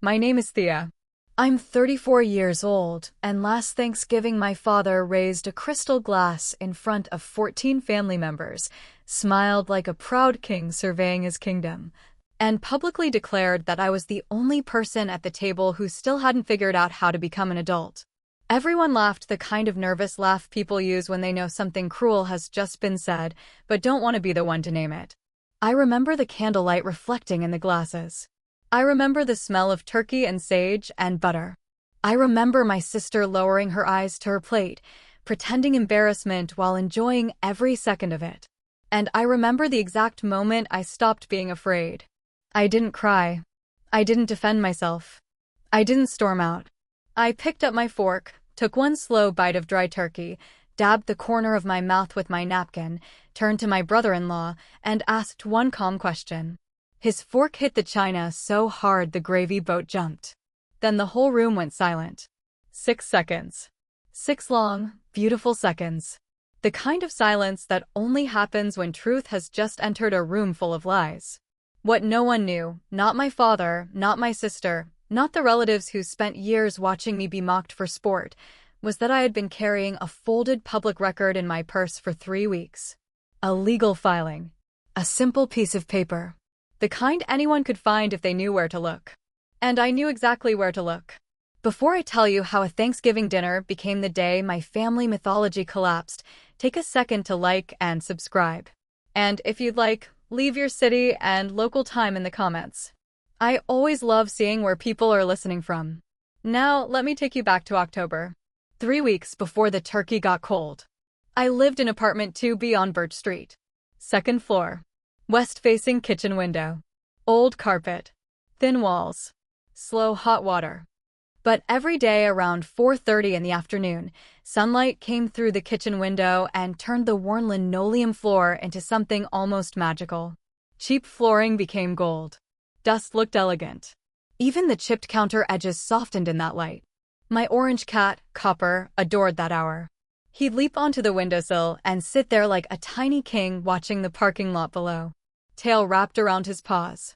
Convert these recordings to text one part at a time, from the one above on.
My name is Thea. I'm 34 years old, and last Thanksgiving my father raised a crystal glass in front of 14 family members, smiled like a proud king surveying his kingdom, and publicly declared that I was the only person at the table who still hadn't figured out how to become an adult. Everyone laughed, the kind of nervous laugh people use when they know something cruel has just been said, but don't want to be the one to name it. I remember the candlelight reflecting in the glasses. I remember the smell of turkey and sage and butter. I remember my sister lowering her eyes to her plate, pretending embarrassment while enjoying every second of it. And I remember the exact moment I stopped being afraid. I didn't cry. I didn't defend myself. I didn't storm out. I picked up my fork, took one slow bite of dry turkey, dabbed the corner of my mouth with my napkin, turned to my brother-in-law, and asked one calm question. His fork hit the china so hard the gravy boat jumped. Then the whole room went silent. 6 seconds. 6 long, beautiful seconds. The kind of silence that only happens when truth has just entered a room full of lies. What no one knew, not my father, not my sister, not the relatives who spent years watching me be mocked for sport, was that I had been carrying a folded public record in my purse for 3 weeks. A legal filing. A simple piece of paper. The kind anyone could find if they knew where to look. And I knew exactly where to look. Before I tell you how a Thanksgiving dinner became the day my family mythology collapsed, take a second to like and subscribe. And if you'd like, leave your city and local time in the comments. I always love seeing where people are listening from. Now, let me take you back to October. 3 weeks before the turkey got cold. I lived in apartment 2B on Birch Street. 2nd floor. West-facing kitchen window. Old carpet. Thin walls. Slow hot water. But every day around 4:30 in the afternoon, sunlight came through the kitchen window and turned the worn linoleum floor into something almost magical. Cheap flooring became gold. Dust looked elegant. Even the chipped counter edges softened in that light. My orange cat, Copper, adored that hour. He'd leap onto the windowsill and sit there like a tiny king watching the parking lot below. Tail wrapped around his paws.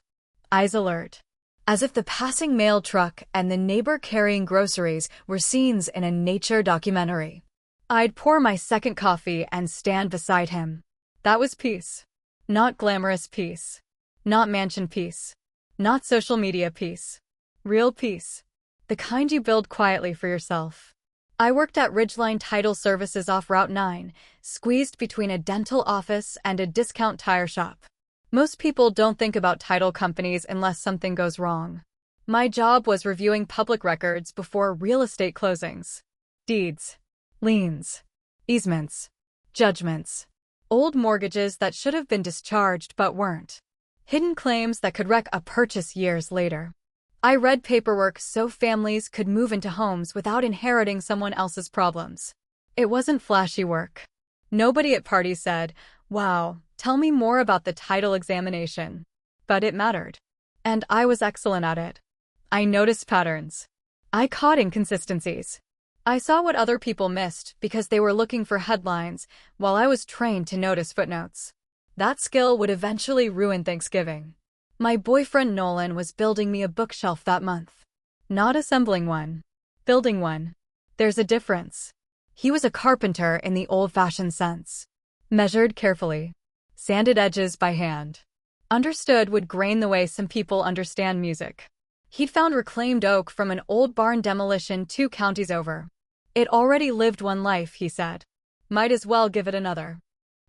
Eyes alert. As if the passing mail truck and the neighbor carrying groceries were scenes in a nature documentary. I'd pour my second coffee and stand beside him. That was peace. Not glamorous peace. Not mansion peace. Not social media peace. Real peace. The kind you build quietly for yourself. I worked at Ridgeline Title Services off Route 9, squeezed between a dental office and a discount tire shop. Most people don't think about title companies unless something goes wrong. My job was reviewing public records before real estate closings. Deeds. Liens. Easements. Judgments. Old mortgages that should have been discharged but weren't. Hidden claims that could wreck a purchase years later. I read paperwork so families could move into homes without inheriting someone else's problems. It wasn't flashy work. Nobody at parties said, "Wow, tell me more about the title examination." But it mattered. And I was excellent at it. I noticed patterns. I caught inconsistencies. I saw what other people missed because they were looking for headlines, while I was trained to notice footnotes. That skill would eventually ruin Thanksgiving. My boyfriend Nolan was building me a bookshelf that month. Not assembling one. Building one. There's a difference. He was a carpenter in the old-fashioned sense. Measured carefully. Sanded edges by hand. Understood wood grain the way some people understand music. He'd found reclaimed oak from an old barn demolition 2 counties over. It already lived one life, he said. Might as well give it another.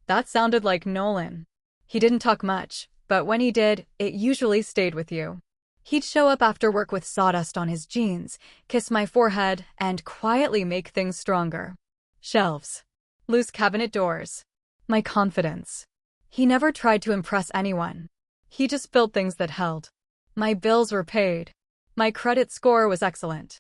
That sounded like Nolan. He didn't talk much, but when he did, it usually stayed with you. He'd show up after work with sawdust on his jeans, kiss my forehead, and quietly make things stronger. Shelves. Loose cabinet doors. My confidence. He never tried to impress anyone. He just built things that held. My bills were paid. My credit score was excellent.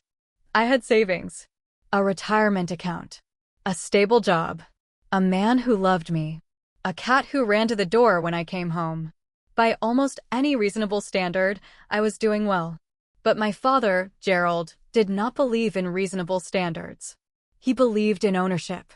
I had savings. A retirement account. A stable job. A man who loved me. A cat who ran to the door when I came home. By almost any reasonable standard, I was doing well. But my father, Gerald, did not believe in reasonable standards. He believed in ownership.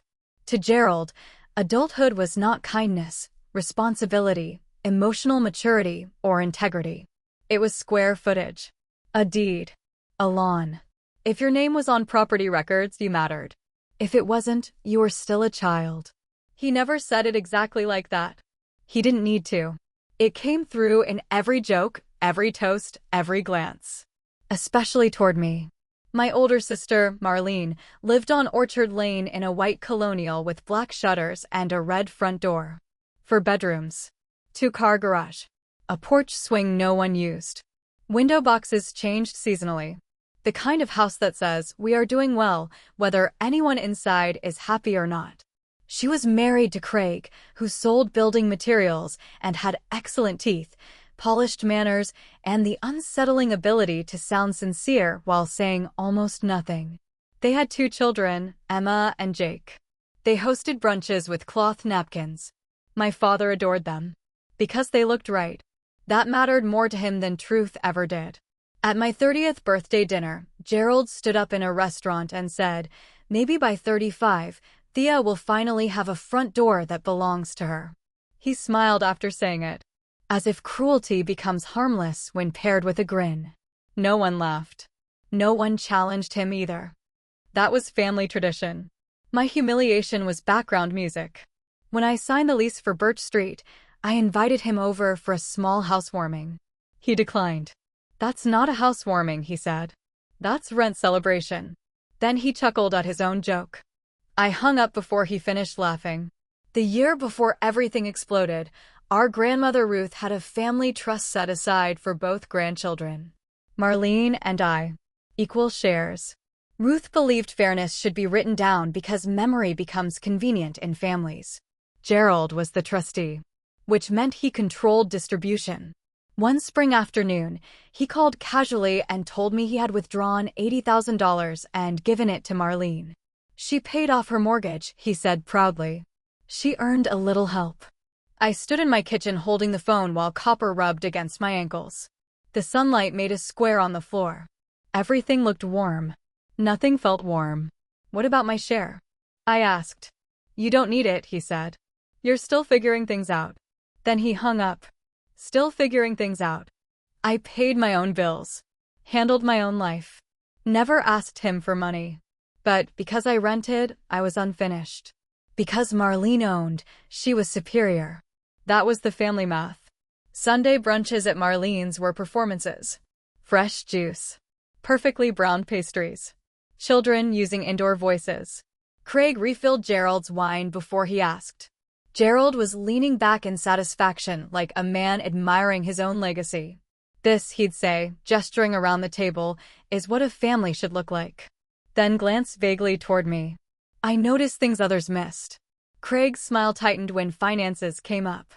To Gerald, adulthood was not kindness, responsibility, emotional maturity, or integrity. It was square footage. A deed. A lawn. If your name was on property records, you mattered. If it wasn't, you were still a child. He never said it exactly like that. He didn't need to. It came through in every joke, every toast, every glance. Especially toward me. My older sister, Marlene, lived on Orchard Lane in a white colonial with black shutters and a red front door. 4 bedrooms. 2-car garage. A porch swing no one used. Window boxes changed seasonally. The kind of house that says, we are doing well, whether anyone inside is happy or not. She was married to Craig, who sold building materials and had excellent teeth, polished manners, and the unsettling ability to sound sincere while saying almost nothing. They had 2 children, Emma and Jake. They hosted brunches with cloth napkins. My father adored them. Because they looked right. That mattered more to him than truth ever did. At my 30th birthday dinner, Gerald stood up in a restaurant and said, maybe by 35, Thea will finally have a front door that belongs to her. He smiled after saying it, as if cruelty becomes harmless when paired with a grin. No one laughed. No one challenged him either. That was family tradition. My humiliation was background music. When I signed the lease for Birch Street, I invited him over for a small housewarming. He declined. That's not a housewarming, he said. That's rent celebration. Then he chuckled at his own joke. I hung up before he finished laughing. The year before everything exploded, our grandmother Ruth had a family trust set aside for both grandchildren. Marlene and I. Equal shares. Ruth believed fairness should be written down because memory becomes convenient in families. Gerald was the trustee, which meant he controlled distribution. One spring afternoon, he called casually and told me he had withdrawn $80,000 and given it to Marlene. She paid off her mortgage, he said proudly. She earned a little help. I stood in my kitchen holding the phone while copper rubbed against my ankles. The sunlight made a square on the floor. Everything looked warm. Nothing felt warm. What about my share? I asked. You don't need it, he said. You're still figuring things out. Then he hung up. Still figuring things out. I paid my own bills. Handled my own life. Never asked him for money. But because I rented, I was unfinished. Because Marlene owned, she was superior. That was the family math. Sunday brunches at Marlene's were performances. Fresh juice. Perfectly browned pastries. Children using indoor voices. Craig refilled Gerald's wine before he asked. Gerald was leaning back in satisfaction like a man admiring his own legacy. This, he'd say, gesturing around the table, is what a family should look like. Then glanced vaguely toward me. I noticed things others missed. Craig's smile tightened when finances came up.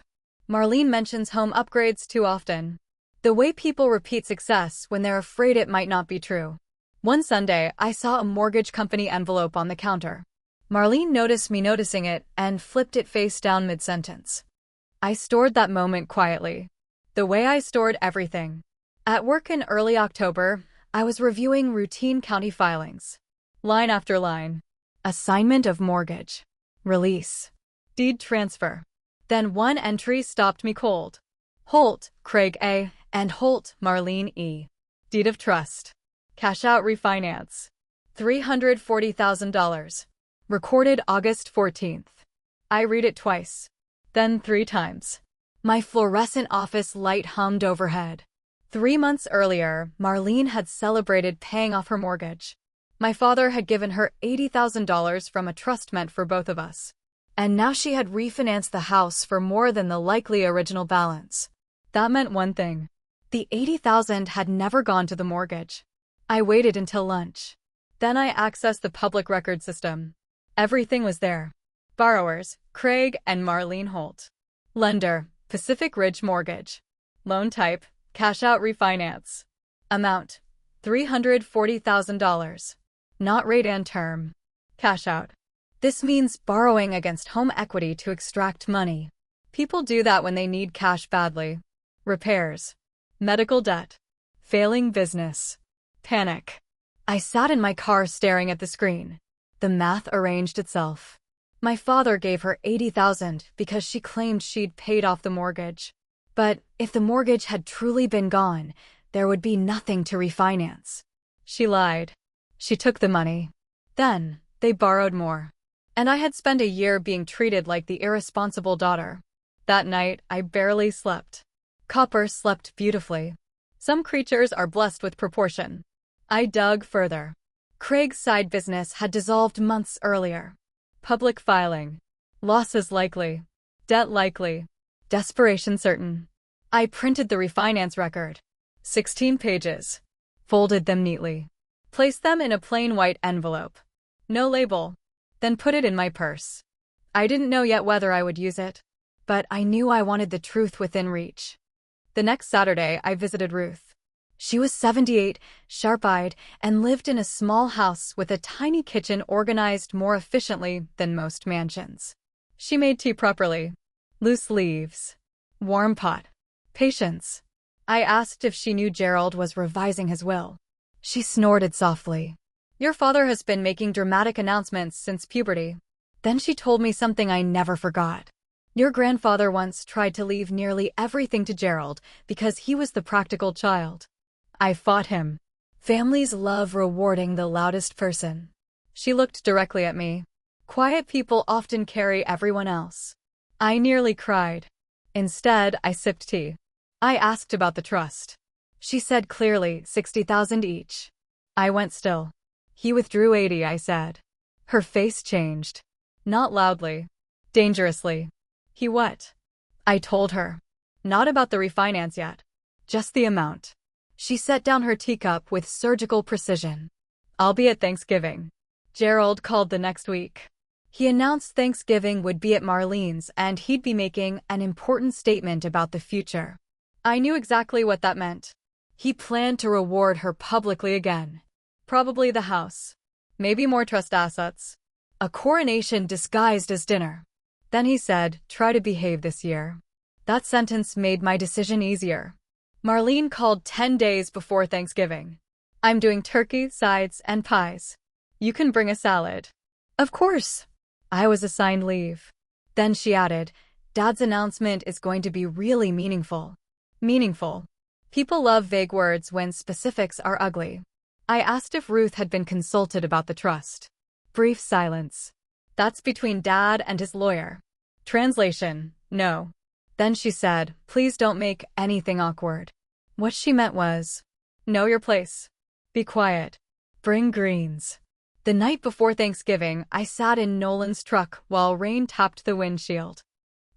Marlene mentions home upgrades too often. The way people repeat success when they're afraid it might not be true. One Sunday, I saw a mortgage company envelope on the counter. Marlene noticed me noticing it and flipped it face down mid-sentence. I stored that moment quietly. The way I stored everything. At work in early October, I was reviewing routine county filings. Line after line. Assignment of mortgage. Release. Deed transfer. Then one entry stopped me cold. Holt, Craig A., and Holt, Marlene E. Deed of trust. Cash out refinance. $340,000. Recorded August 14th. I read it twice. Then 3 times. My fluorescent office light hummed overhead. 3 months earlier, Marlene had celebrated paying off her mortgage. My father had given her $80,000 from a trust meant for both of us. And now she had refinanced the house for more than the likely original balance. That meant one thing. The $80,000 had never gone to the mortgage. I waited until lunch. Then I accessed the public record system. Everything was there. Borrowers, Craig and Marlene Holt. Lender, Pacific Ridge Mortgage. Loan type, cash out refinance. Amount, $340,000. Not rate and term. Cash out. This means borrowing against home equity to extract money. People do that when they need cash badly. Repairs. Medical debt. Failing business. Panic. I sat in my car staring at the screen. The math arranged itself. My father gave her $80,000 because she claimed she'd paid off the mortgage. But if the mortgage had truly been gone, there would be nothing to refinance. She lied. She took the money. Then, they borrowed more. And I had spent a year being treated like the irresponsible daughter. That night, I barely slept. Copper slept beautifully. Some creatures are blessed with proportion. I dug further. Craig's side business had dissolved months earlier. Public filing. Losses likely. Debt likely. Desperation certain. I printed the refinance record. 16 pages. Folded them neatly. Placed them in a plain white envelope. No label. Then put it in my purse. I didn't know yet whether I would use it, but I knew I wanted the truth within reach. The next Saturday, I visited Ruth. She was 78, sharp-eyed, and lived in a small house with a tiny kitchen organized more efficiently than most mansions. She made tea properly. Loose leaves. Warm pot. Patience. I asked if she knew Gerald was revising his will. She snorted softly. Your father has been making dramatic announcements since puberty. Then she told me something I never forgot. Your grandfather once tried to leave nearly everything to Gerald because he was the practical child. I fought him. Families love rewarding the loudest person. She looked directly at me. Quiet people often carry everyone else. I nearly cried. Instead, I sipped tea. I asked about the trust. She said clearly, 60,000 each. I went still. He withdrew 80, I said. Her face changed. Not loudly. Dangerously. He what? I told her. Not about the refinance yet. Just the amount. She set down her teacup with surgical precision. I'll be at Thanksgiving. Gerald called the next week. He announced Thanksgiving would be at Marlene's and he'd be making an important statement about the future. I knew exactly what that meant. He planned to reward her publicly again. Probably the house. Maybe more trust assets. A coronation disguised as dinner. Then he said, try to behave this year. That sentence made my decision easier. Marlene called 10 days before Thanksgiving. I'm doing turkey, sides, and pies. You can bring a salad. Of course. I was assigned leave. Then she added, Dad's announcement is going to be really meaningful. Meaningful. People love vague words when specifics are ugly. I asked if Ruth had been consulted about the trust. Brief silence. That's between Dad and his lawyer. Translation, no. Then she said, please don't make anything awkward. What she meant was, know your place. Be quiet. Bring greens. The night before Thanksgiving, I sat in Nolan's truck while rain tapped the windshield.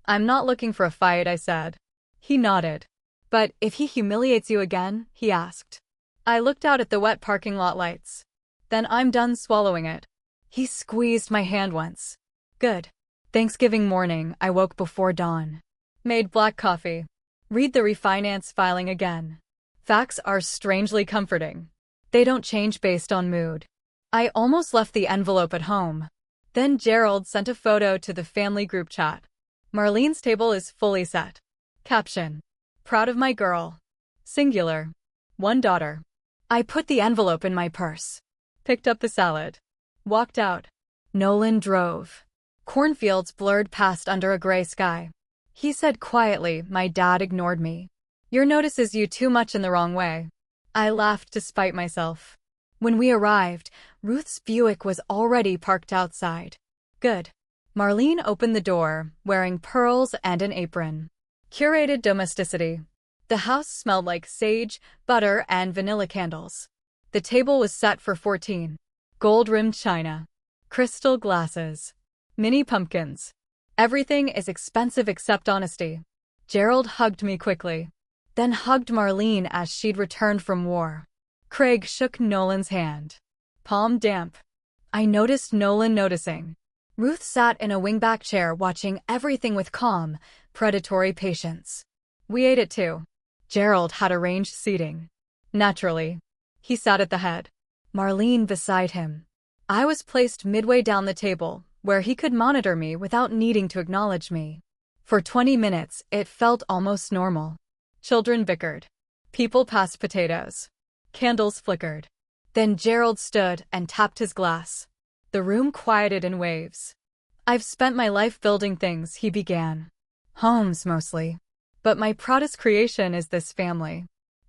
I'm not looking for a fight, I said. He nodded. But if he humiliates you again, he asked. I looked out at the wet parking lot lights. Then I'm done swallowing it. He squeezed my hand once. Good. Thanksgiving morning, I woke before dawn. Made black coffee. Read the refinance filing again. Facts are strangely comforting. They don't change based on mood. I almost left the envelope at home. Then Gerald sent a photo to the family group chat. Marlene's table is fully set. Caption. Proud of my girl. Singular. One daughter. I put the envelope in my purse. Picked up the salad. Walked out. Nolan drove. Cornfields blurred past under a gray sky. He said quietly, my dad ignored me. Your notices you too much in the wrong way. I laughed to spite myself. When we arrived, Ruth's Buick was already parked outside. Good. Marlene opened the door, wearing pearls and an apron. Curated domesticity. The house smelled like sage, butter, and vanilla candles. The table was set for 14. Gold-rimmed china. Crystal glasses. Mini pumpkins. Everything is expensive except honesty. Gerald hugged me quickly. Then hugged Marlene as she'd returned from war. Craig shook Nolan's hand. Palm damp. I noticed Nolan noticing. Ruth sat in a wingback chair watching everything with calm, predatory patience. We ate it too. Gerald had arranged seating. Naturally. He sat at the head. Marlene beside him. I was placed midway down the table, where he could monitor me without needing to acknowledge me. For 20 minutes, it felt almost normal. Children bickered. People passed potatoes. Candles flickered. Then Gerald stood and tapped his glass. The room quieted in waves. I've spent my life building things, he began. Homes, mostly. But my proudest creation is this family.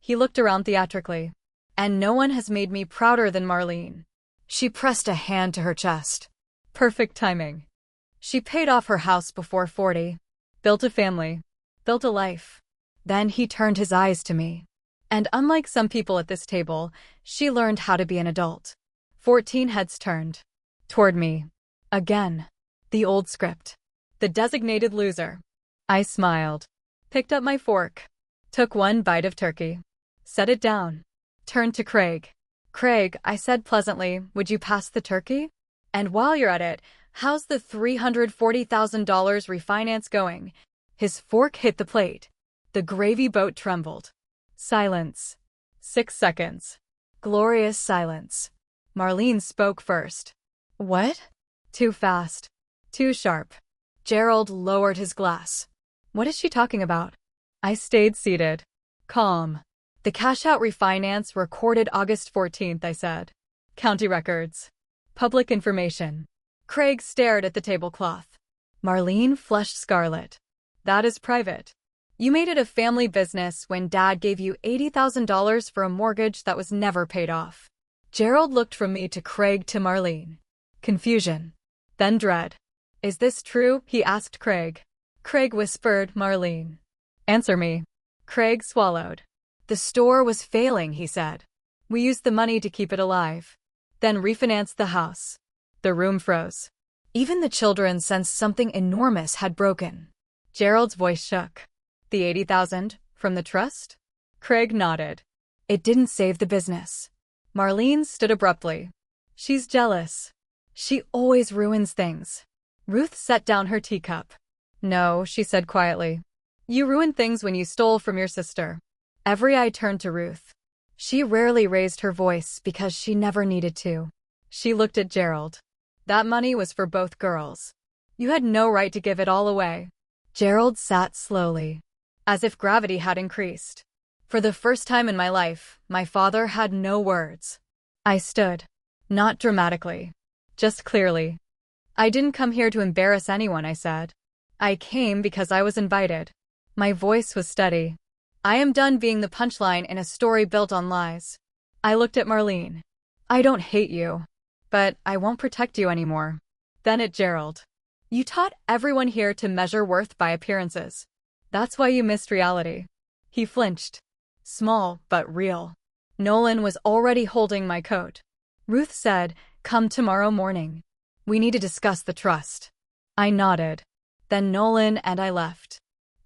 He looked around theatrically. And no one has made me prouder than Marlene. She pressed a hand to her chest. Perfect timing. She paid off her house before 40. Built a family. Built a life. Then he turned his eyes to me. And unlike some people at this table, she learned how to be an adult. 14 heads turned. Toward me. Again. The old script. The designated loser. I smiled. Picked up my fork. Took one bite of turkey. Set it down. Turned to Craig. Craig, I said pleasantly, would you pass the turkey? And while you're at it, how's the $340,000 refinance going? His fork hit the plate. The gravy boat trembled. Silence. 6 seconds. Glorious silence. Marlene spoke first. What? Too fast. Too sharp. Gerald lowered his glass. What is she talking about? I stayed seated. Calm. The cash-out refinance recorded August 14th, I said. County records. Public information. Craig stared at the tablecloth. Marlene flushed scarlet. That is private. You made it a family business when Dad gave you $80,000 for a mortgage that was never paid off. Gerald looked from me to Craig to Marlene. Confusion. Then dread. Is this true? He asked Craig. Craig whispered, Marlene. Answer me. Craig swallowed. The store was failing, he said. We used the money to keep it alive. Then refinanced the house. The room froze. Even the children sensed something enormous had broken. Gerald's voice shook. The $80,000 from the trust? Craig nodded. It didn't save the business. Marlene stood abruptly. She's jealous. She always ruins things. Ruth set down her teacup. No, she said quietly. You ruined things when you stole from your sister. Every eye turned to Ruth. She rarely raised her voice because she never needed to. She looked at Gerald. That money was for both girls. You had no right to give it all away. Gerald sat slowly, as if gravity had increased. For the first time in my life, my father had no words. I stood. Not dramatically. Just clearly. I didn't come here to embarrass anyone, I said. I came because I was invited. My voice was steady. I am done being the punchline in a story built on lies. I looked at Marlene. I don't hate you, but I won't protect you anymore. Then at Gerald. You taught everyone here to measure worth by appearances. That's why you missed reality. He flinched. Small, but real. Nolan was already holding my coat. Ruth said, come tomorrow morning. We need to discuss the trust. I nodded. Then Nolan and I left.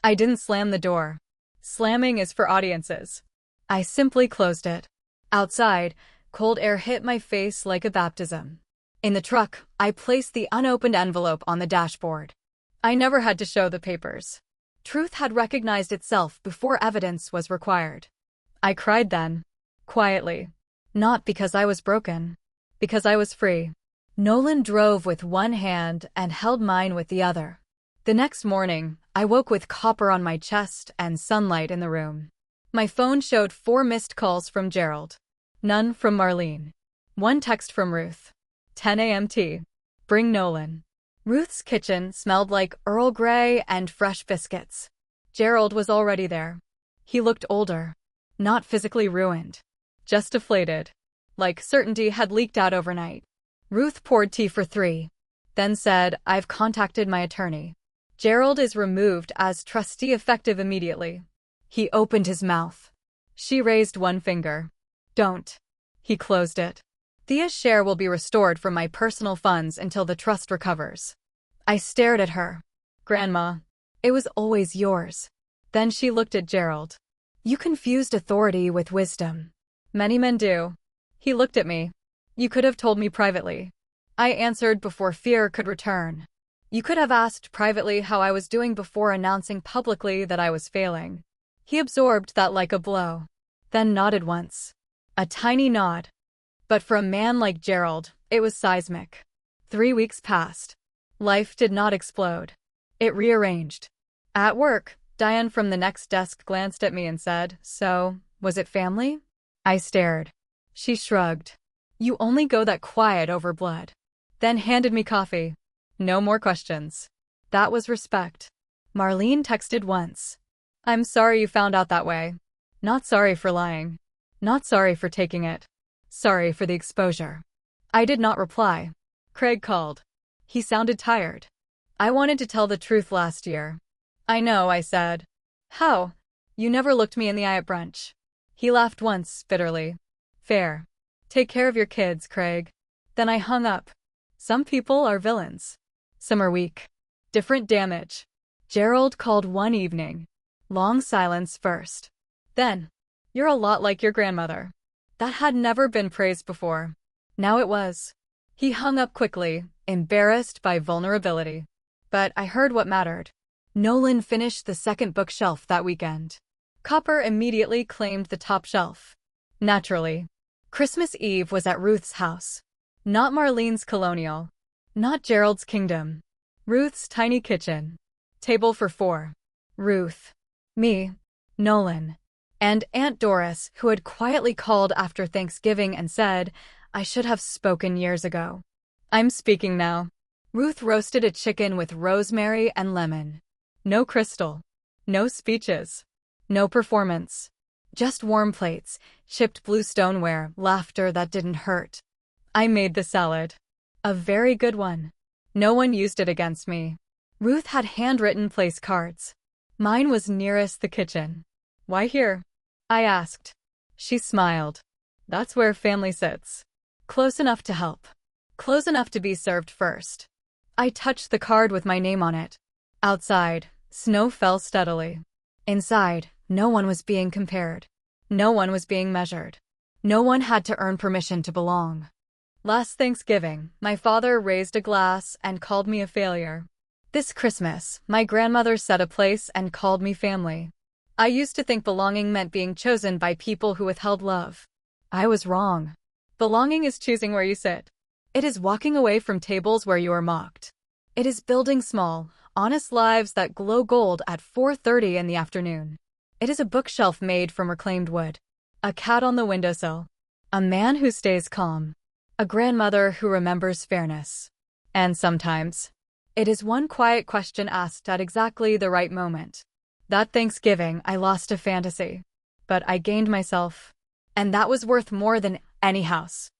I didn't slam the door. Slamming is for audiences. I simply closed it. Outside, cold air hit my face like a baptism. In the truck, I placed the unopened envelope on the dashboard. I never had to show the papers. Truth had recognized itself before evidence was required. I cried then. Quietly. Not because I was broken. Because I was free. Nolan drove with one hand and held mine with the other. The next morning, I woke with copper on my chest and sunlight in the room. My phone showed 4 missed calls from Gerald. None from Marlene. 1 text from Ruth. 10 a.m. tea. Bring Nolan. Ruth's kitchen smelled like Earl Grey and fresh biscuits. Gerald was already there. He looked older. Not physically ruined. Just deflated. Like certainty had leaked out overnight. Ruth poured tea for 3. Then said, I've contacted my attorney. Gerald is removed as trustee effective immediately. He opened his mouth. She raised 1 finger. Don't. He closed it. Thea's share will be restored from my personal funds until the trust recovers. I stared at her. Grandma. It was always yours. Then she looked at Gerald. You confused authority with wisdom. Many men do. He looked at me. You could have told me privately. I answered before fear could return. You could have asked privately how I was doing before announcing publicly that I was failing. He absorbed that like a blow. Then nodded once. A tiny nod. But for a man like Gerald, it was seismic. 3 weeks passed. Life did not explode. It rearranged. At work, Diane from the next desk glanced at me and said, So, was it family? I stared. She shrugged. You only go that quiet over blood. Then handed me coffee. No more questions. That was respect. Marlene texted once. I'm sorry you found out that way. Not sorry for lying. Not sorry for taking it. Sorry for the exposure. I did not reply. Craig called. He sounded tired. I wanted to tell the truth last year. I know, I said. How? You never looked me in the eye at brunch. He laughed once, bitterly. Fair. Take care of your kids, Craig. Then I hung up. Some people are villains. Some are weak. Different damage. Gerald called one evening. Long silence first. Then, you're a lot like your grandmother. That had never been praised before. Now it was. He hung up quickly, embarrassed by vulnerability. But I heard what mattered. Nolan finished the second bookshelf that weekend. Copper immediately claimed the top shelf. Naturally. Christmas Eve was at Ruth's house. Not Marlene's colonial. Not Gerald's kingdom. Ruth's tiny kitchen. Table for 4. Ruth. Me. Nolan. And Aunt Doris, who had quietly called after Thanksgiving and said, I should have spoken years ago. I'm speaking now. Ruth roasted a chicken with rosemary and lemon. No crystal. No speeches. No performance. Just warm plates, chipped blue stoneware, laughter that didn't hurt. I made the salad. A very good one. No one used it against me. Ruth had handwritten place cards. Mine was nearest the kitchen. Why here? I asked. She smiled. That's where family sits. Close enough to help. Close enough to be served first. I touched the card with my name on it. Outside, snow fell steadily. Inside, no one was being compared. No one was being measured. No one had to earn permission to belong. Last Thanksgiving, my father raised a glass and called me a failure. This Christmas, my grandmother set a place and called me family. I used to think belonging meant being chosen by people who withheld love. I was wrong. Belonging is choosing where you sit. It is walking away from tables where you are mocked. It is building small, honest lives that glow gold at 4:30 in the afternoon. It is a bookshelf made from reclaimed wood. A cat on the windowsill. A man who stays calm. A grandmother who remembers fairness. And sometimes, it is one quiet question asked at exactly the right moment. That Thanksgiving, I lost a fantasy. But I gained myself. And that was worth more than any house.